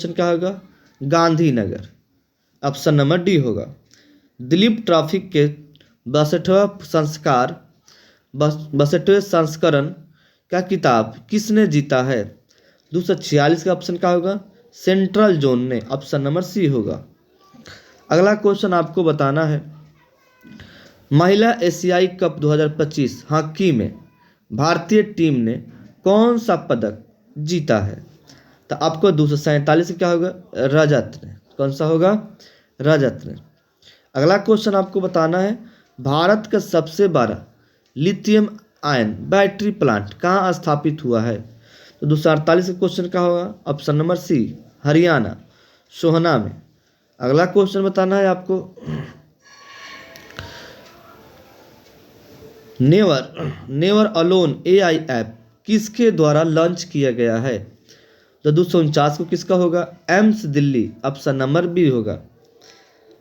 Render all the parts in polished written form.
Question क्या होगा? Gandhinagar. Option number D होगा। दिलीप ट्रॉफी के 62वें संस्करण का किताब किसने जीता है? 246 का ऑप्शन क्या होगा? सेंट्रल जोन ने। ऑप्शन नंबर सी होगा। अगला क्वेश्चन आपको बताना है, महिला एशियाई कप 2025 हॉकी में भारतीय टीम ने कौन सा पदक जीता है? तो आपको 247 क्या होगा? रजत ने। कौन सा होगा? रजत ने। अगला क्वेश्चन आपको बताना है, भारत का सबसे बड़ा लिथियम आयन बैटरी प्लांट कहाँ स्थापित हुआ है? तो 248 का क्वेश्चन क्या होगा? ऑप्शन नंबर सी, हरियाणा, सोहना में। अगला क्वेश्चन बताना है आपको, नेवर अलोन एआई ऐप किसके द्वारा लॉन्च किया गया है? तो 249 को किसका होगा? AIIMS Delhi. Option number B होगा।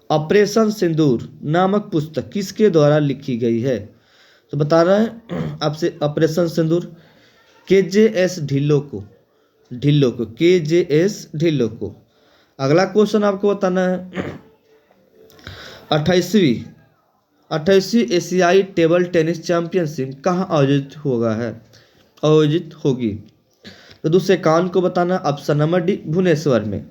ऑपरेशन सिंदूर नामक पुस्तक किसके द्वारा लिखी गई है? तो बता रहा है आपसे, ऑपरेशन सिंदूर KJS ढिल्लो को KJS ढिल्लो को। अगला क्वेश्चन आपको बताना है, 28वीं एशियाई टेबल टेनिस चैंपियनशिप कहाँ आयोजित होगी? तो 251 को बताना, ऑप्शन नंबर डी, भुवनेश्वर में।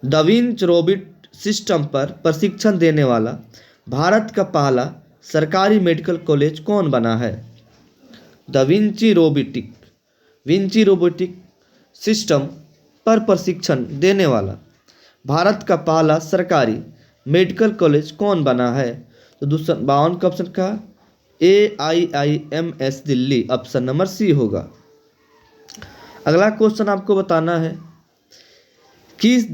दा विंची रोबोटिक सिस्टम पर प्रशिक्षण देने वाला भारत का पहला सरकारी मेडिकल कॉलेज कौन बना है? दा विंची रोबोटिक सिस्टम पर प्रशिक्षण देने वाला भारत का पहला सरकारी मेडिकल कॉलेज कौन बना है? तो 252 का ऑप्शन का AIIMS Delhi. Option number C होगा। अगला क्वेश्चन आपको बताना है, किस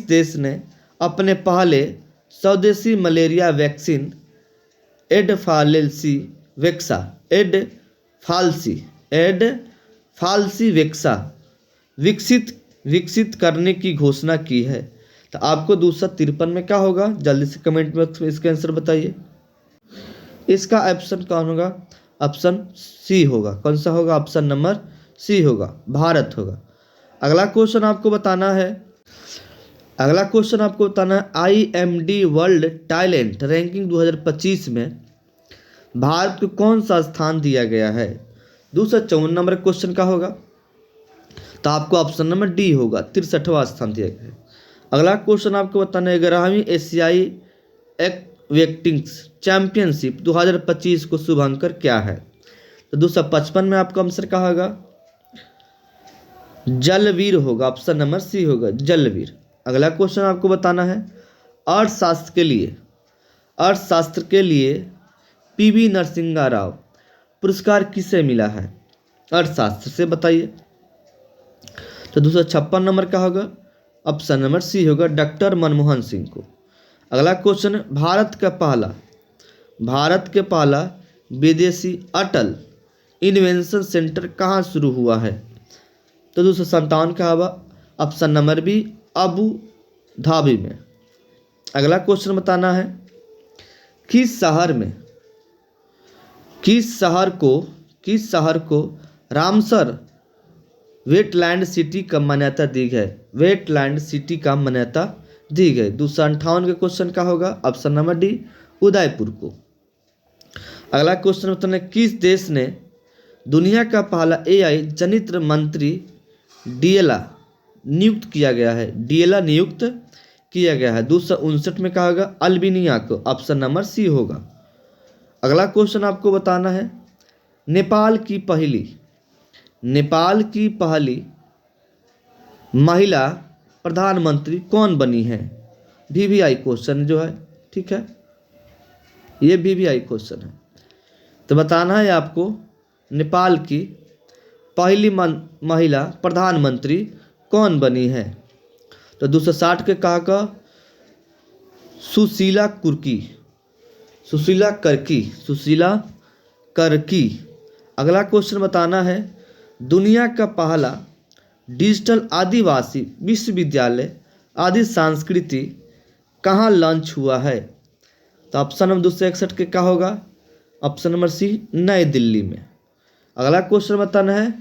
देश ने अपने पहले स्वदेशी मलेरिया वैक्सीन एडफाल्सी वेक्सा विकसित करने की घोषणा की है? तो आपको 253 में क्या होगा? जल्दी से कमेंट में इसका आंसर बताइए। इसका ऑप्शन कौन होगा? ऑप्शन सी होगा। कौन सा होगा? ऑप्शन नंबर सी होगा, भारत होगा। अगला क्वेश्चन आपको बताना है, IMD वर्ल्ड टैलेंट रैंकिंग 2025 में भारत को कौन सा स्थान दिया गया है? 254 नंबर क्वेश्चन का होगा? तो आपको ऑप्शन नंबर डी होगा, 63वां स्थान दिया गया है। अगला क्वेश्चन आपको बताना है, 11वीं एशियाई वेक्टिंग्स चैंपियनशिप 2025 को शुभांकर क्या है? तो 255 में आपका आंसर क्या होगा? जलवीर होगा। ऑप्शन नंबर सी होगा, जलवीर। अगला क्वेश्चन आपको बताना है, अर्थशास्त्र के लिए PV नरसिंहा राव पुरस्कार किसे मिला है? अर्थशास्त्र से बताइए। तो 256 नंबर का होगा? ऑप्शन नंबर सी होगा, डॉक्टर मनमोहन सिंह को। अगला क्वेश्चन, भारत के पहला विदेशी अटल इन्वेंशन सेंटर कहाँ शुरू हुआ है? तो 257 का होगा? Option number B, Abu Dhabi में। अगला क्वेश्चन बताना है, किस शहर को रामसर वेटलैंड सिटी का मान्यता दी गई? 258 के क्वेश्चन का होगा? ऑप्शन नंबर डी, उदयपुर को। अगला क्वेश्चन बताना है, किस देश ने दुनिया का पहला AI जनित्र मंत्री डिएला नियुक्त किया गया है? 259 में कहा होगा? अल्बानिया को। ऑप्शन नंबर सी होगा। अगला क्वेश्चन आपको बताना है, नेपाल की पहली महिला प्रधानमंत्री कौन बनी है? VVI क्वेश्चन जो है, ठीक है, ये VVI क्वेश्चन है। तो बताना है आपको, नेपाल की पहली महिला प्रधानमंत्री कौन बनी है? तो 260 के कहा का? सुशीला करकी। अगला क्वेश्चन बताना है, दुनिया का पहला डिजिटल आदिवासी विश्वविद्यालय आदि संस्कृति कहाँ लॉन्च हुआ है? तो ऑप्शन नंबर 261 के क्या होगा? ऑप्शन नंबर सी, नई दिल्ली में। अगला क्वेश्चन बताना है,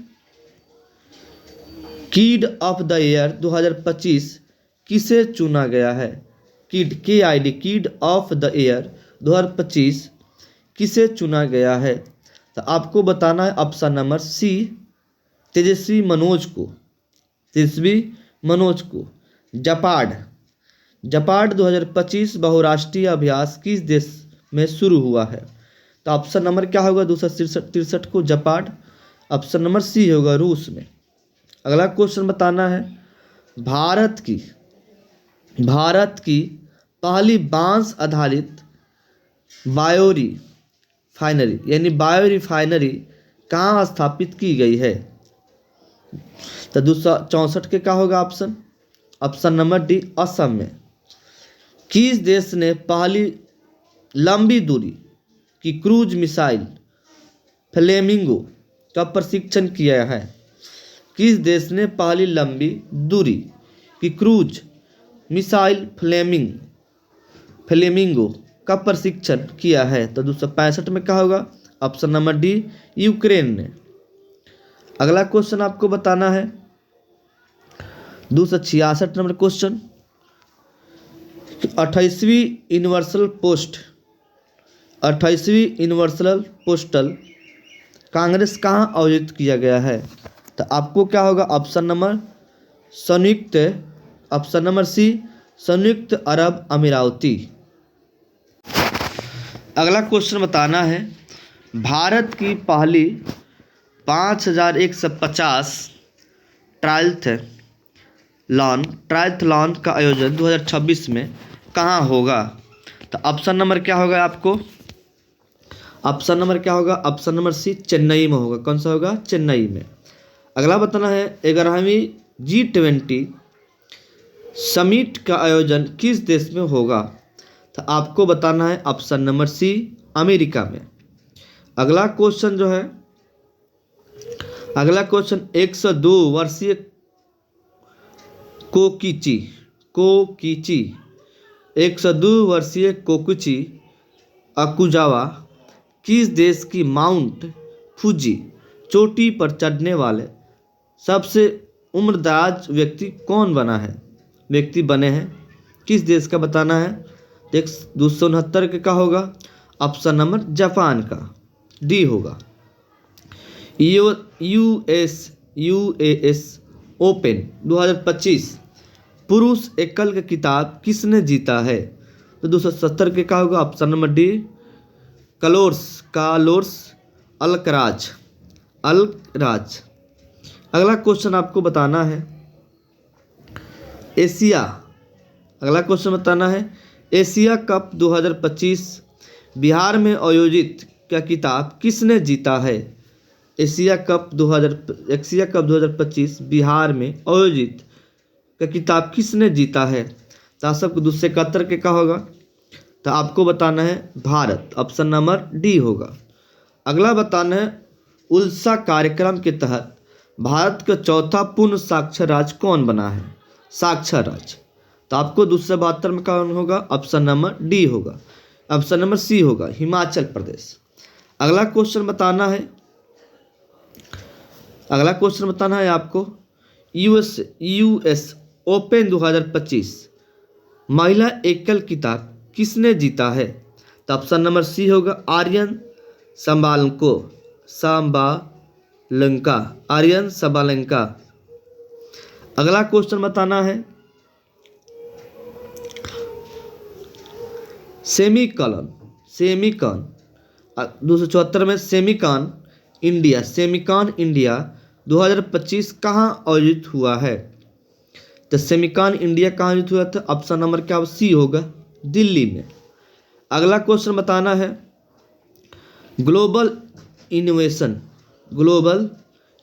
किड ऑफ द ईयर 2025 किसे चुना गया है? किड ऑफ द ईयर 2025 किसे चुना गया है? तो आपको बताना है ऑप्शन नंबर सी, तेजस्वी मनोज को। जपाड 2025 बहुराष्ट्रीय अभ्यास किस देश में शुरू हुआ है? तो ऑप्शन नंबर क्या होगा 263 को जपाड, ऑप्शन नंबर सी होगा रूस में। अगला क्वेश्चन बताना है, भारत की पहली बांस आधारित बायो रिफाइनरी कहाँ स्थापित की गई है? तो 264 के क्या होगा ऑप्शन नंबर डी असम में। किस देश ने पहली लंबी दूरी की क्रूज मिसाइल फ्लेमिंगो का प्रशिक्षण किया है? किस देश ने पहली लंबी दूरी की क्रूज मिसाइल फ्लेमिंगो का प्रशिक्षण किया है? तो 265 में क्या होगा ऑप्शन नंबर डी यूक्रेन ने। अगला क्वेश्चन आपको बताना है 266 नंबर क्वेश्चन, 28वीं यूनिवर्सल पोस्टल कांग्रेस कहाँ आयोजित किया गया है? तो आपको क्या होगा ऑप्शन नंबर सी संयुक्त अरब अमीराती। अगला क्वेश्चन बताना है, भारत की पहली 5150 ट्रायथलॉन का आयोजन 2026 में कहाँ होगा? तो ऑप्शन नंबर क्या होगा ऑप्शन नंबर सी चेन्नई में होगा। कौन सा होगा? चेन्नई में। अगला बताना है, 11वीं G20 समिट का आयोजन किस देश में होगा? तो आपको बताना है ऑप्शन नंबर सी अमेरिका में। अगला क्वेश्चन 102 वर्षीय कोकिची अकुजावा किस देश की माउंट फूजी चोटी पर चढ़ने वाले सबसे उम्रदराज व्यक्ति बने हैं? किस देश का बताना है? 269 का होगा ऑप्शन नंबर जापान का, डी होगा। यूएस ओपन 2025 पुरुष एकल का खिताब किसने जीता है? तो 270 के क्या होगा ऑप्शन नंबर डी कालोर्स अलकराज। अगला क्वेश्चन आपको बताना है, एशिया कप 2025 बिहार में आयोजित का खिताब किसने जीता है? एशिया कप 2025 बिहार में आयोजित का खिताब किसने जीता है? तो सबको 271 के क्या होगा? तो आपको बताना है भारत, ऑप्शन नंबर डी होगा। अगला बताना है, उल्सा कार्यक्रम के तहत भारत का चौथा पूर्ण साक्षर राज्य कौन बना है? साक्षर राज्य। तो आपको 272 में कौन होगा? ऑप्शन नंबर डी होगा, ऑप्शन नंबर सी होगा हिमाचल प्रदेश। अगला क्वेश्चन बताना है आपको, यूएस ओपन 2025 महिला एकल खिताब किसने जीता है? तो ऑप्शन नंबर सी होगा आर्यन सबालेंका। अगला क्वेश्चन बताना है, सेमीकॉन 274 में सेमिकॉन इंडिया 2025 कहाँ आयोजित हुआ है? तो सेमिकॉन इंडिया कहाँ आयोजित हुआ था? ऑप्शन नंबर क्या सी होगा दिल्ली में। अगला क्वेश्चन बताना है, ग्लोबल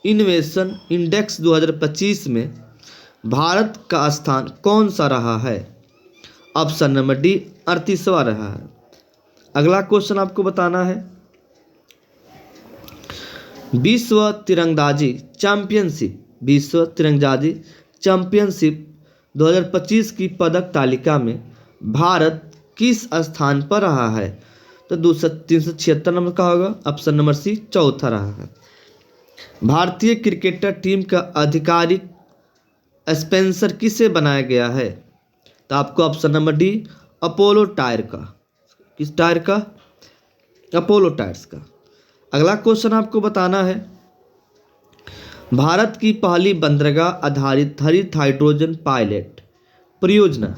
इनोवेशन इंडेक्स 2025 में भारत का स्थान कौन सा रहा है? ऑप्शन नंबर डी 38वां रहा है। अगला क्वेश्चन आपको बताना है, विश्व तीरंदाजी चैंपियनशिप 2025 की पदक तालिका में भारत किस स्थान पर रहा है? तो 376 नंबर का होगा, ऑप्शन नंबर सी चौथा रहा है। भारतीय क्रिकेटर टीम का आधिकारिक स्पेंसर किसे बनाया गया है? तो आपको option number D Apollo tyre का। किस टायर का? अपोलो टायर्स का। अगला क्वेश्चन आपको बताना है, भारत की पहली बंदरगाह आधारित हरित हाइड्रोजन पायलट परियोजना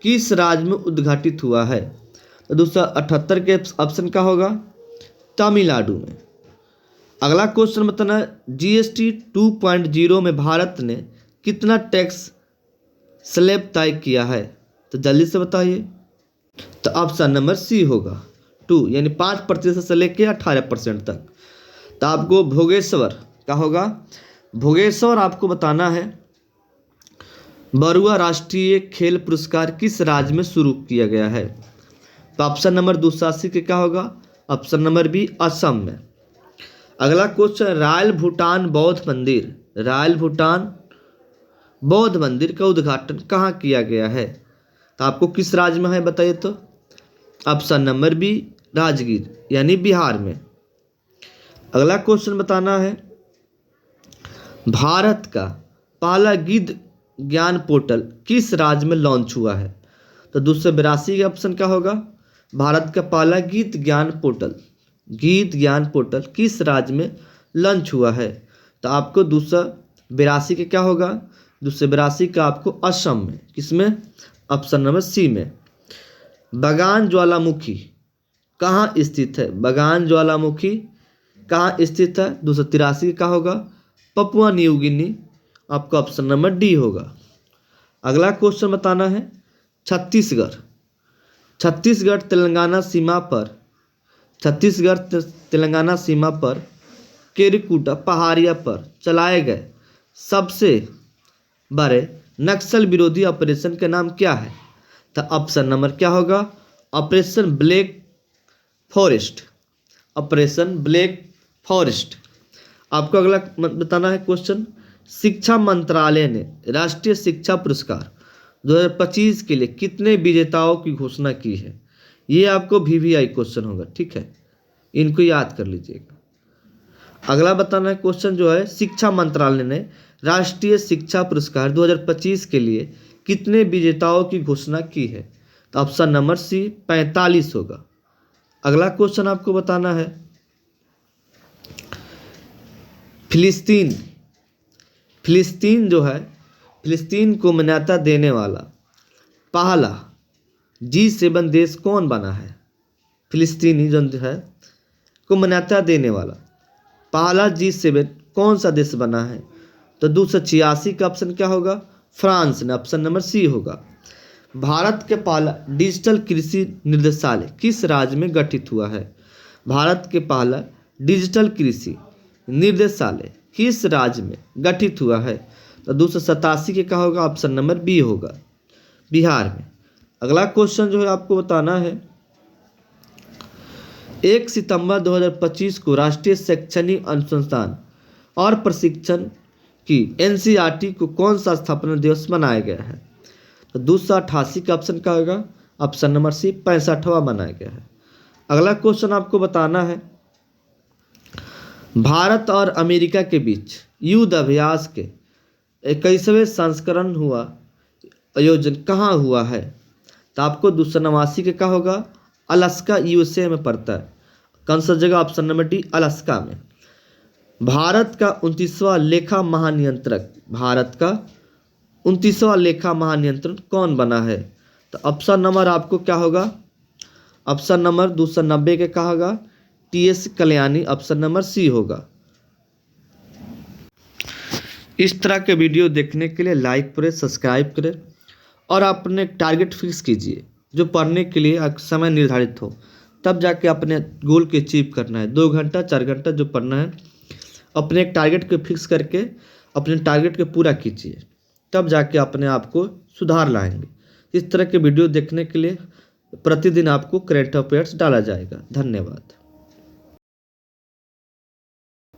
किस राज्य में उद्घाटित हुआ है? तो 278 के ऑप्शन का होगा तमिलनाडु में। अगला क्वेश्चन बताना है, जीएसटी 2.0 में भारत ने कितना टैक्स स्लैब तय किया है? तो जल्दी से बताइए। तो ऑप्शन नंबर सी होगा 2, यानी 5% से लेकर 18% तक। तो आपको भोगेश्वर का होगा, भोगेश्वर आपको बताना है, बरुआ राष्ट्रीय खेल पुरस्कार किस राज्य में शुरू किया गया है? तो ऑप्शन नंबर 82 के क्या होगा? ऑप्शन नंबर बी असम में। अगला क्वेश्चन, रॉयल भूटान बौद्ध मंदिर, रॉयल भूटान बौद्ध मंदिर का उद्घाटन कहाँ किया गया है? तो आपको किस राज्य में है बताइए। तो ऑप्शन नंबर बी राजगीर, यानी बिहार में। अगला क्वेश्चन बताना है, भारत का पहला गिद्ध ज्ञान पोर्टल किस राज्य में लॉन्च हुआ है? तो 282 का ऑप्शन क्या होगा? भारत का पहला गीत ज्ञान पोर्टल किस राज्य में लॉन्च हुआ है? तो आपको 282 के क्या होगा? 282 का आपको असम में। किसमें? ऑप्शन नंबर सी में। बगान ज्वालामुखी कहाँ स्थित है? बगान ज्वालामुखी कहाँ स्थित है? 283 का होगा पपुआ न्यू गिनी। आपका ऑप्शन नंबर डी होगा। अगला क्वेश्चन बताना है, छत्तीसगढ़ तेलंगाना सीमा पर केरिकुटा पहाड़िया पर चलाए गए सबसे बड़े नक्सल विरोधी ऑपरेशन का नाम क्या है? तो ऑप्शन नंबर क्या होगा? Operation black forest. आपको अगला बताना है क्वेश्चन, शिक्षा मंत्रालय ने राष्ट्रीय शिक्षा पुरस्कार 2025 के लिए कितने विजेताओं की घोषणा की है? ये आपको VVI क्वेश्चन होगा, ठीक है, इनको याद कर लीजिएगा। अगला बताना है क्वेश्चन जो है, शिक्षा मंत्रालय ने राष्ट्रीय शिक्षा पुरस्कार 2025 के लिए कितने विजेताओं की घोषणा की है? तो ऑप्शन नंबर सी 45 होगा। अगला क्वेश्चन आपको बताना है, फिलिस्तीन को मान्यता देने वाला पहला G7 देश कौन बना है? फिलिस्तीनी जो है को मान्यता देने वाला पहला G7 कौन सा देश बना है? तो 286 का ऑप्शन क्या होगा? फ्रांस ने। ऑप्शन नंबर सी होगा। भारत के पहला डिजिटल कृषि निर्देशालय किस राज्य में गठित हुआ है? भारत के पहला डिजिटल कृषि निर्देशालय किस राज्य में गठित हुआ है? तो 287 के क्या होगा? ऑप्शन नंबर बी होगा, बिहार में। अगला क्वेश्चन जो है आपको बताना है, 1 सितंबर 2025 को राष्ट्रीय शैक्षणिक अनुसंधान और प्रशिक्षण की NCERT को कौन सा स्थापना दिवस मनाया गया है? तो 288 का ऑप्शन क्या होगा? ऑप्शन नंबर सी 65वां मनाया गया है। अगला क्वेश्चन आपको बताना है, भारत और अमेरिका के बीच युद्ध अभ्यास के 21वें संस्करण आयोजन कहाँ हुआ है? तो आपको 289 के क्या होगा? अलास्का USA में पड़ता है। कौन सा जगह? ऑप्शन नंबर डी अलास्का में। भारत का 29वां लेखा महानियंत्रक कौन बना है? तो ऑप्शन नंबर आपको क्या होगा? ऑप्शन नंबर 290 के क्या होगा? TS Kalyani. Option number C होगा। इस तरह के वीडियो देखने के लिए लाइक करें, सब्सक्राइब करें और अपने टारगेट फिक्स कीजिए जो पढ़ने के लिए समय निर्धारित हो, तब जाके अपने गोल के अचीव करना है। 2 घंटा 4 घंटा जो पढ़ना है, अपने एक टारगेट को फिक्स करके अपने टारगेट को पूरा कीजिए, तब जाके अपने आप को सुधार लाएंगे। इस तरह के वीडियो देखने के लिए प्रतिदिन आपको करंट अफेयर्स डाला जाएगा। धन्यवाद।